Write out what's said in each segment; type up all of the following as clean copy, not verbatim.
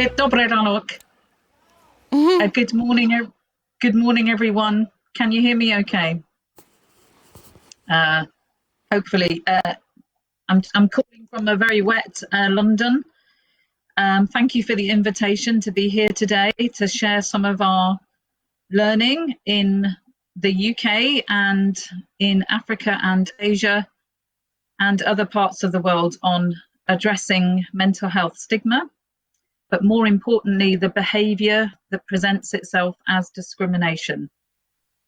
Привет, добрый ранок. Good morning, everyone. Can you hear me okay? Hopefully. I'm calling from a very wet London. Thank you for the invitation to be here today to share some of our learning in the UK and in Africa and Asia and other parts of the world on addressing mental health stigma, but more importantly, the behaviour that presents itself as discrimination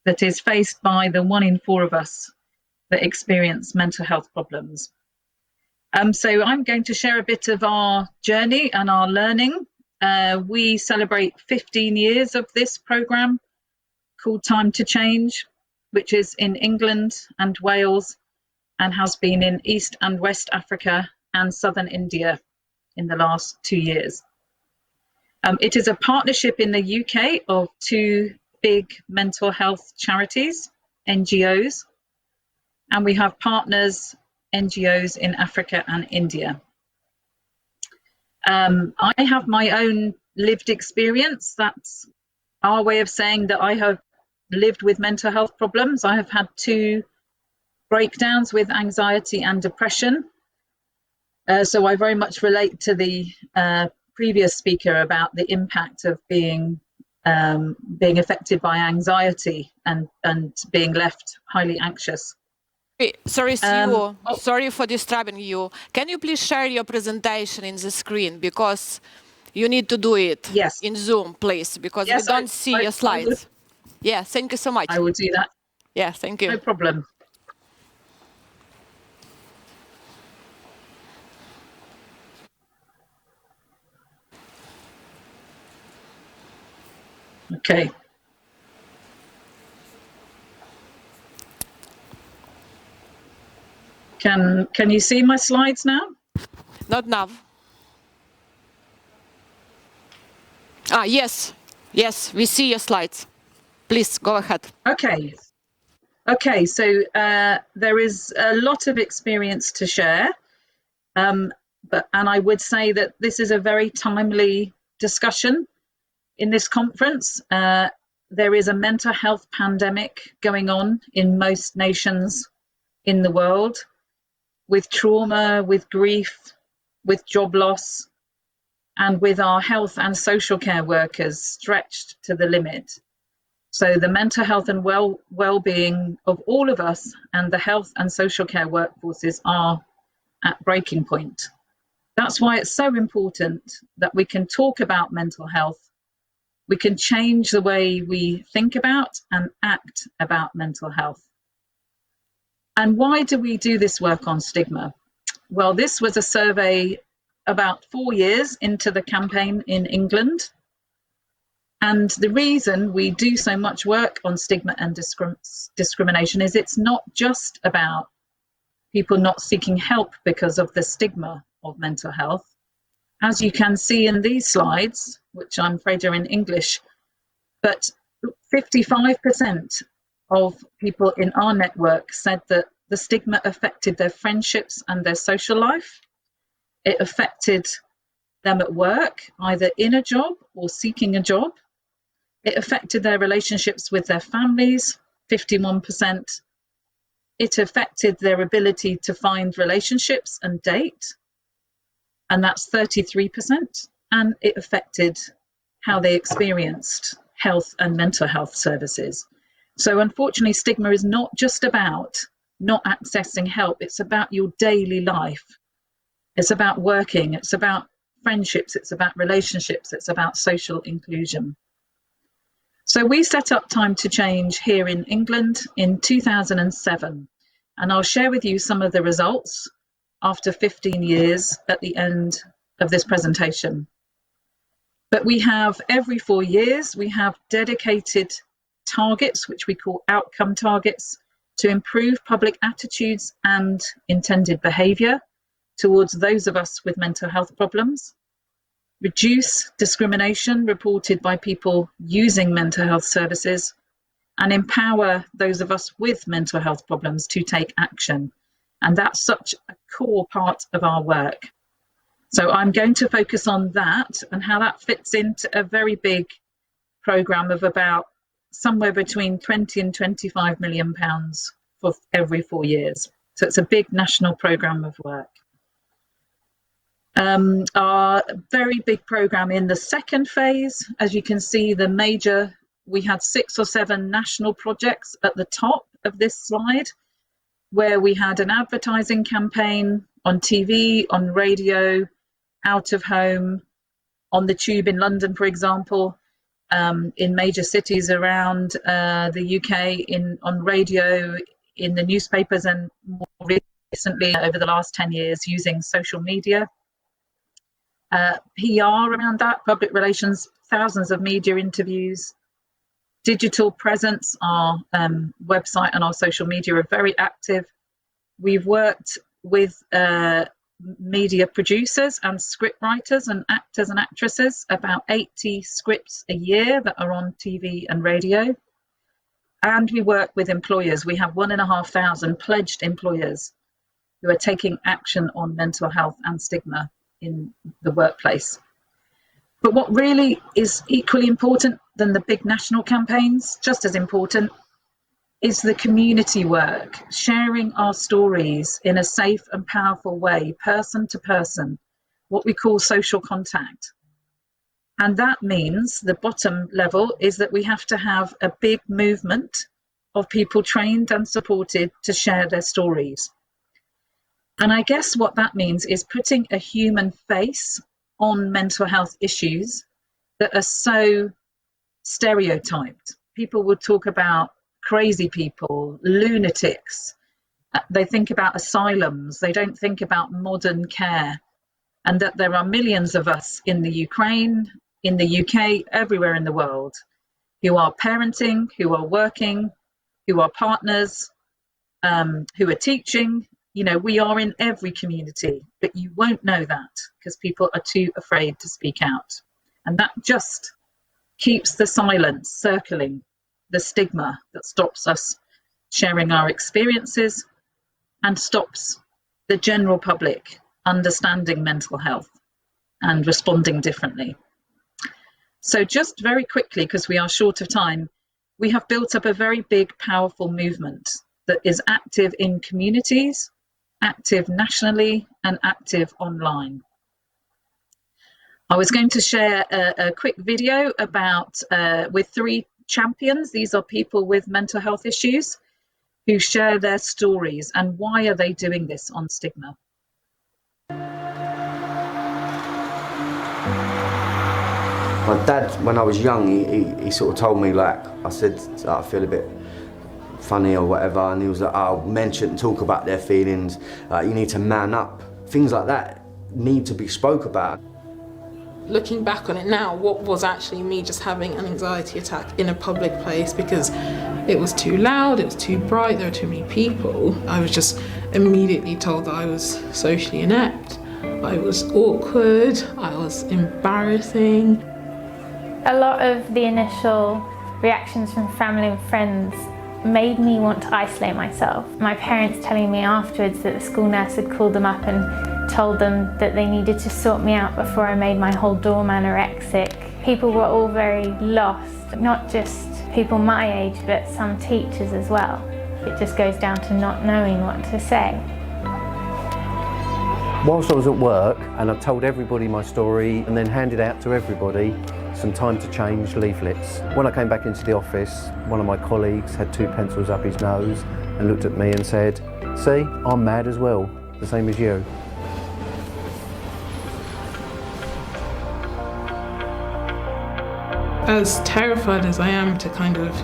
that is faced by the 1 in 4 of us that experience mental health problems. So I'm going to share a bit of our journey and our learning. We celebrate 15 years of this programme called Time to Change, which is in England and Wales and has been in East and West Africa and Southern India in the last 2 years. It is a partnership in the UK of 2 big mental health charities, NGOs, and we have partners, NGOs in Africa and India. I have my own lived experience. That's our way of saying that I have lived with mental health problems. I have had 2 breakdowns with anxiety and depression. So I very much relate to the previous speaker about the impact of being affected by anxiety and being left highly anxious. Sorry, Sue. Sorry for disturbing you. Can you please share your presentation in the screen, because you need to do it in Zoom, please, because we don't see your slides. Yeah, thank you so much. I will do that. Yeah, thank you. No problem. Okay. Can you see my slides now? Not now. Yes, we see your slides. Please go ahead. Okay, so there is a lot of experience to share, and I would say that this is a very timely discussion in this conference. There is a mental health pandemic going on in most nations in the world, with trauma, with grief, with job loss, and with our health and social care workers stretched to the limit. So the mental health and well-being of all of us and the health and social care workforces are at breaking point. That's why it's so important that we can talk about mental health. We can change the way we think about and act about mental health. And why do we do this work on stigma? Well, this was a survey about 4 years into the campaign in England. And the reason we do so much work on stigma and discrimination is it's not just about people not seeking help because of the stigma of mental health. As you can see in these slides, which I'm afraid are in English, but 55% of people in our network said that the stigma affected their friendships and their social life. It affected them at work, either in a job or seeking a job. It affected their relationships with their families, 51%. It affected their ability to find relationships and date, and that's 33%. And it affected how they experienced health and mental health services. So unfortunately, stigma is not just about not accessing help. It's about your daily life. It's about working. It's about friendships. It's about relationships. It's about social inclusion. So we set up Time to Change here in England in 2007, and I'll share with you some of the results after 15 years at the end of this presentation. But we have, every 4 years, we have dedicated targets, which we call outcome targets, to improve public attitudes and intended behaviour towards those of us with mental health problems, reduce discrimination reported by people using mental health services, and empower those of us with mental health problems to take action. And that's such a core part of our work. So I'm going to focus on that and how that fits into a very big programme of about somewhere between 20 and 25 million pounds for every 4 years. So it's a big national programme of work. Our very big programme in the second phase, as you can see, we had 6 or 7 national projects at the top of this slide, where we had an advertising campaign on TV, on radio, out of home, on the tube in London, for example, in major cities around the UK, on radio, in the newspapers, and more recently over the last 10 years using social media. PR around that, public relations, thousands of media interviews, digital presence. Our website and our social media are very active. We've worked with media producers and script writers and actors and actresses, about 80 scripts a year that are on TV and radio. And we work with employers. We have 1,500 pledged employers who are taking action on mental health and stigma in the workplace. But what really is equally important than the big national campaigns, just as important, is the community work, sharing our stories in a safe and powerful way, person to person, what we call social contact. And that means the bottom level is that we have to have a big movement of people trained and supported to share their stories. And I guess what that means is putting a human face on mental health issues that are so stereotyped. People will talk about crazy people, lunatics. They think about asylums. They don't think about modern care. And that there are millions of us in the Ukraine, in the UK, everywhere in the world, who are parenting, who are working, who are partners, who are teaching. You know, we are in every community, but you won't know that because people are too afraid to speak out. And that just keeps the silence circling, the stigma that stops us sharing our experiences and stops the general public understanding mental health and responding differently. So just very quickly, because we are short of time, we have built up a very big, powerful movement that is active in communities, active nationally, and active online. I was going to share a quick video about with 3 champions. These are people with mental health issues who share their stories and why are they doing this on stigma. My dad, when I was young, he sort of told me, like, I said, I feel a bit funny or whatever, and he was like, oh, men shouldn't talk about their feelings, you need to man up. Things like that need to be spoke about. Looking back on it now, what was actually me just having an anxiety attack in a public place because it was too loud, it was too bright, there were too many people. I was just immediately told that I was socially inept, I was awkward, I was embarrassing. A lot of the initial reactions from family and friends made me want to isolate myself. My parents telling me afterwards that the school nurse had called them up and told them that they needed to sort me out before I made my whole doorman anorexic. People were all very lost, not just people my age, but some teachers as well. It just goes down to not knowing what to say. Whilst I was at work, and I told everybody my story and then handed out to everybody some time to change leaflets. When I came back into the office, one of my colleagues had 2 pencils up his nose and looked at me and said, see, I'm mad as well, the same as you. As terrified as I am to kind of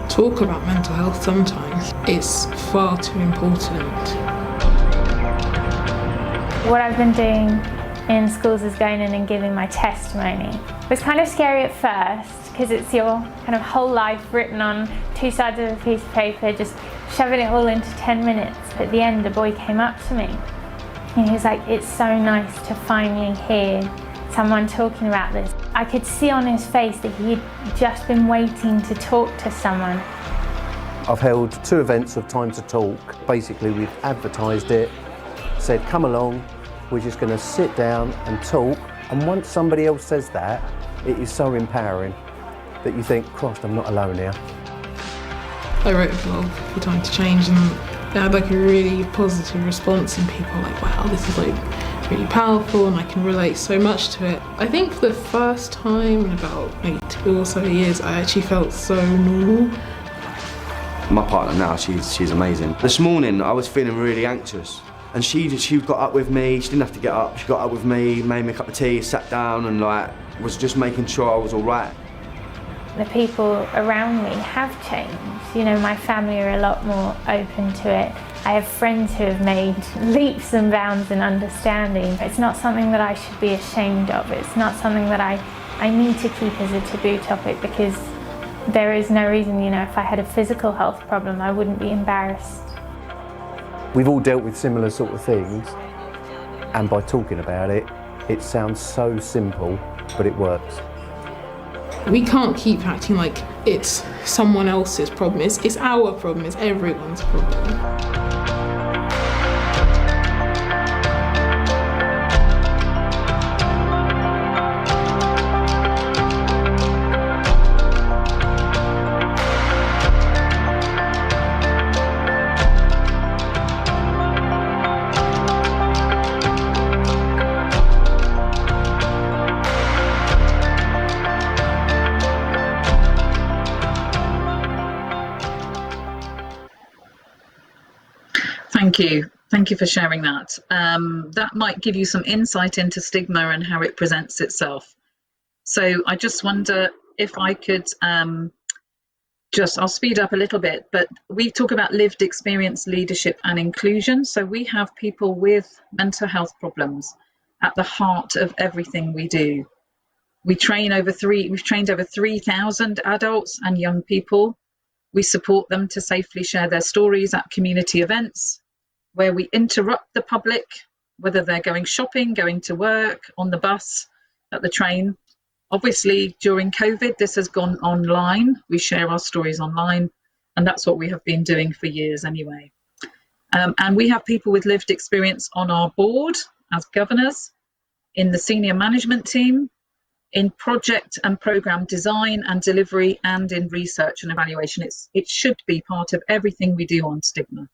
talk about mental health sometimes, it's far too important. What I've been doing in schools is going in and giving my testimony. It was kind of scary at first because it's your kind of whole life written on 2 sides of a piece of paper, just shoving it all into 10 minutes. But at the end, a boy came up to me and he was like, it's so nice to finally hear someone talking about this. I could see on his face that he'd just been waiting to talk to someone. I've held 2 events of Time to Talk. Basically, we've advertised it, said come along, We're just going to sit down and talk. And once somebody else says that, it is so empowering that you think, Christ, I'm not alone here. I wrote a blog for Time to Change, and it had like a really positive response, and people were like, wow, this is like really powerful and I can relate so much to it. I think for the first time in about maybe 2 or so years, I actually felt so normal. My partner now, she's amazing. This morning I was feeling really anxious, and she got up with me. She didn't have to get up. She got up with me, made me a cup of tea, sat down, and like was just making sure I was all right. The people around me have changed. You know, my family are a lot more open to it. I have friends who have made leaps and bounds in understanding. It's not something that I should be ashamed of. It's not something that I need to keep as a taboo topic, because there is no reason, you know, if I had a physical health problem, I wouldn't be embarrassed. We've all dealt with similar sort of things, and by talking about it, it sounds so simple, but it works. We can't keep acting like it's someone else's problem. It's our problem, it's everyone's problem. Thank you for sharing that. That might give you some insight into stigma and how it presents itself. So I just wonder if I could I'll speed up a little bit, but we talk about lived experience, leadership and inclusion. So we have people with mental health problems at the heart of everything we do. We've trained over 3,000 adults and young people. We support them to safely share their stories at community events, where we interrupt the public, whether they're going shopping, going to work, on the bus, at the train. Obviously, during COVID, this has gone online. We share our stories online, and that's what we have been doing for years anyway. And we have people with lived experience on our board as governors, in the senior management team, in project and program design and delivery, and in research and evaluation. It should be part of everything we do on stigma.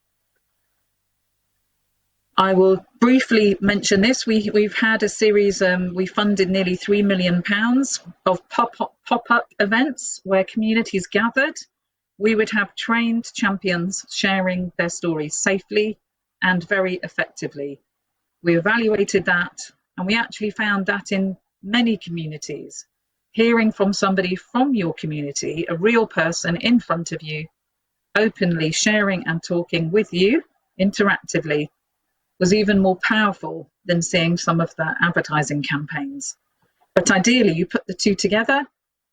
I will briefly mention this. We've had a series, we funded nearly £3 million of pop-up events where communities gathered. We would have trained champions sharing their stories safely and very effectively. We evaluated that, and we actually found that in many communities, hearing from somebody from your community, a real person in front of you, openly sharing and talking with you interactively, was even more powerful than seeing some of the advertising campaigns. But ideally, you put the two together,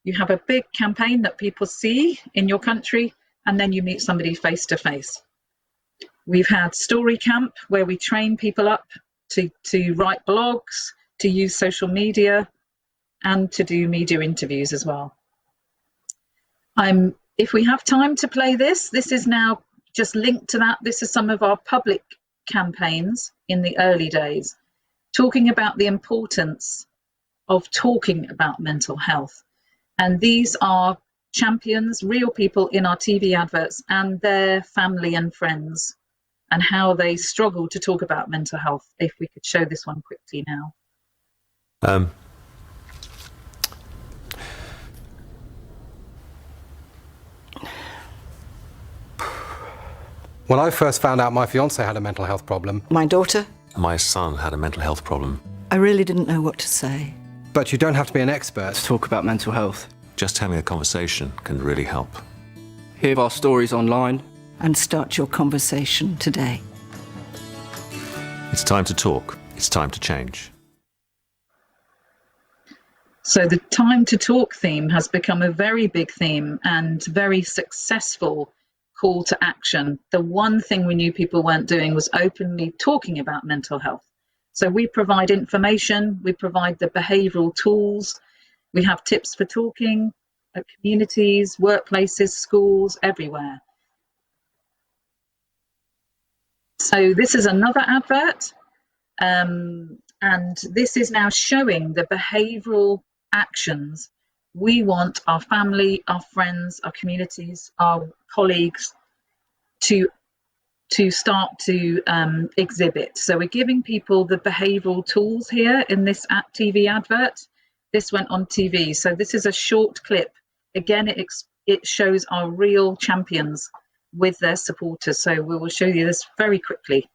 you have a big campaign that people see in your country, and then you meet somebody face to face. We've had Story Camp, where we train people up to write blogs, to use social media, and to do media interviews as well. If we have time to play this is now just linked to that. This is some of our public campaigns in the early days, talking about the importance of talking about mental health. And these are champions, real people in our TV adverts, and their family and friends, and how they struggle to talk about mental health. If we could show this one quickly now. When I first found out my fiancé had a mental health problem... My daughter? My son had a mental health problem. I really didn't know what to say. But you don't have to be an expert to talk about mental health. Just having a conversation can really help. Hear our stories online. And start your conversation today. It's time to talk. It's time to change. So the Time to Talk theme has become a very big theme and very successful call to action. The one thing we knew people weren't doing was openly talking about mental health. So we provide information, we provide the behavioural tools, we have tips for talking at communities, workplaces, schools, everywhere. So this is another advert And this is now showing the behavioural actions we want our family, our friends, our communities, our colleagues to start to exhibit. So we're giving people the behavioural tools here in this TV advert. This went on TV. So this is a short clip. Again, it shows our real champions with their supporters. So we will show you this very quickly.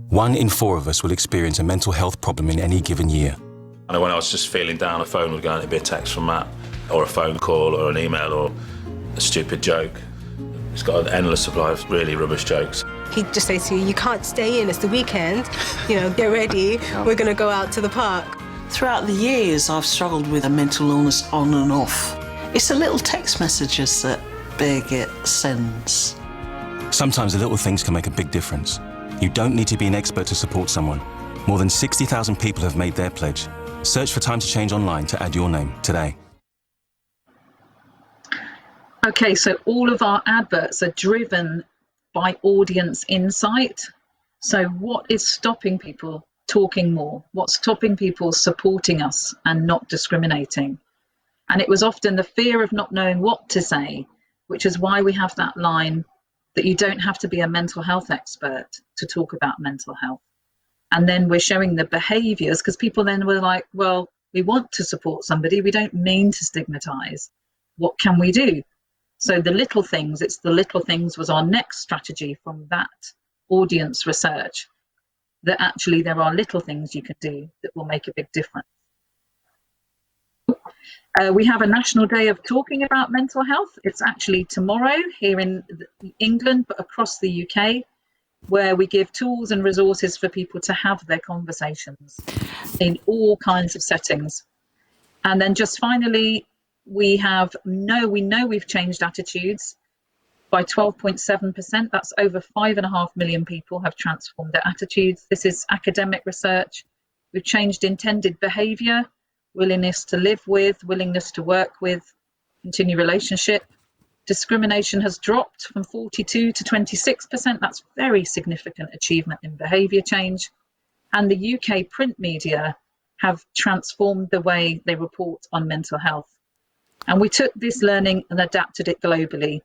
1 in 4 of us will experience a mental health problem in any given year. And when I was just feeling down, a phone would go out, it'd be a text from Matt, or a phone call, or an email, or a stupid joke. He's got an endless supply of really rubbish jokes. He'd just say to you, you can't stay in, it's the weekend, you know, get ready, we're going to go out to the park. Throughout the years, I've struggled with a mental illness on and off. It's the little text messages that Birgit sends. Sometimes the little things can make a big difference. You don't need to be an expert to support someone. More than 60,000 people have made their pledge. Search for Time to Change online to add your name today. Okay, so all of our adverts are driven by audience insight. So what is stopping people talking more? What's stopping people supporting us and not discriminating? And it was often the fear of not knowing what to say, which is why we have that line that you don't have to be a mental health expert to talk about mental health. And then we're showing the behaviours, because people then were like, well, we want to support somebody, we don't mean to stigmatise. What can we do? So the little things, it's the little things was our next strategy from that audience research, that actually there are little things you can do that will make a big difference. We have a National Day of Talking About Mental Health. It's actually tomorrow here in England, but across the UK, where we give tools and resources for people to have their conversations in all kinds of settings. And then just finally, we know we've changed attitudes by 12.7%. That's over 5.5 million people have transformed their attitudes. This is academic research. We've changed intended behaviour, willingness to live with, willingness to work with, continue relationship. Discrimination has dropped from 42 to 26%. That's very significant achievement in behaviour change. And the UK print media have transformed the way they report on mental health. And we took this learning and adapted it globally.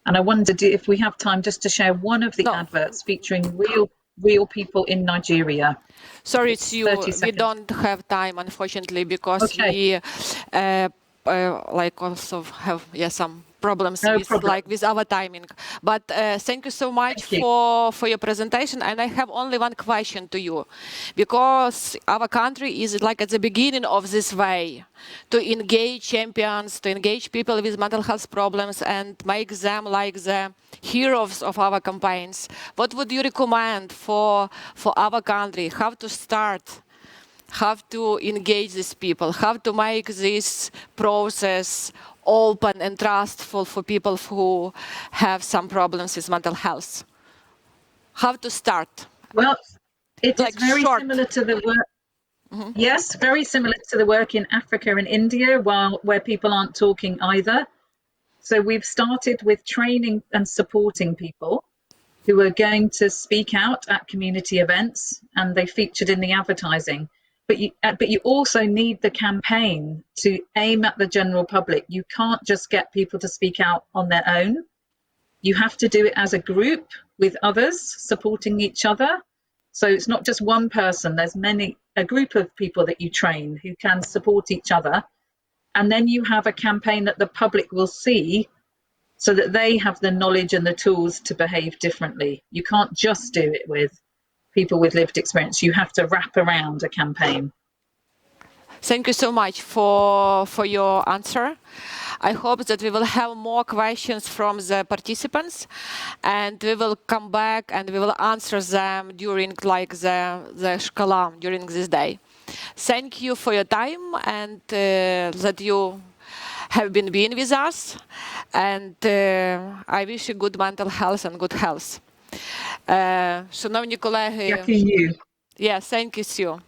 And I wondered if we have time just to share one of the adverts featuring real people in Nigeria. Sorry, it's you. We don't have time, unfortunately, because we also have some problems with our timing. But thank you so much for your presentation. And I have only one question to you, because our country is like at the beginning of this way to engage champions, to engage people with mental health problems and make them like the heroes of our campaigns. What would you recommend for our country? How to start? How to engage these people? How to make this process open and trustful for people who have some problems with mental health? How to start? Well, it is very similar to the work. Yes, very similar to the work in Africa and India, where people aren't talking either. So we've started with training and supporting people who are going to speak out at community events, and they featured in the advertising. But you also need the campaign to aim at the general public. You can't just get people to speak out on their own. You have to do it as a group with others supporting each other. So it's not just one person. There's a group of people that you train who can support each other. And then you have a campaign that the public will see so that they have the knowledge and the tools to behave differently. You can't just do it with people with lived experience. You have to wrap around a campaign. Thank you so much for your answer. I hope that we will have more questions from the participants, and we will come back and we will answer them during the SHKALA during this day. Thank you for your time and that you have been being with us, and I wish you good mental health and good health. Шановні колеги, Дякую. Thank you.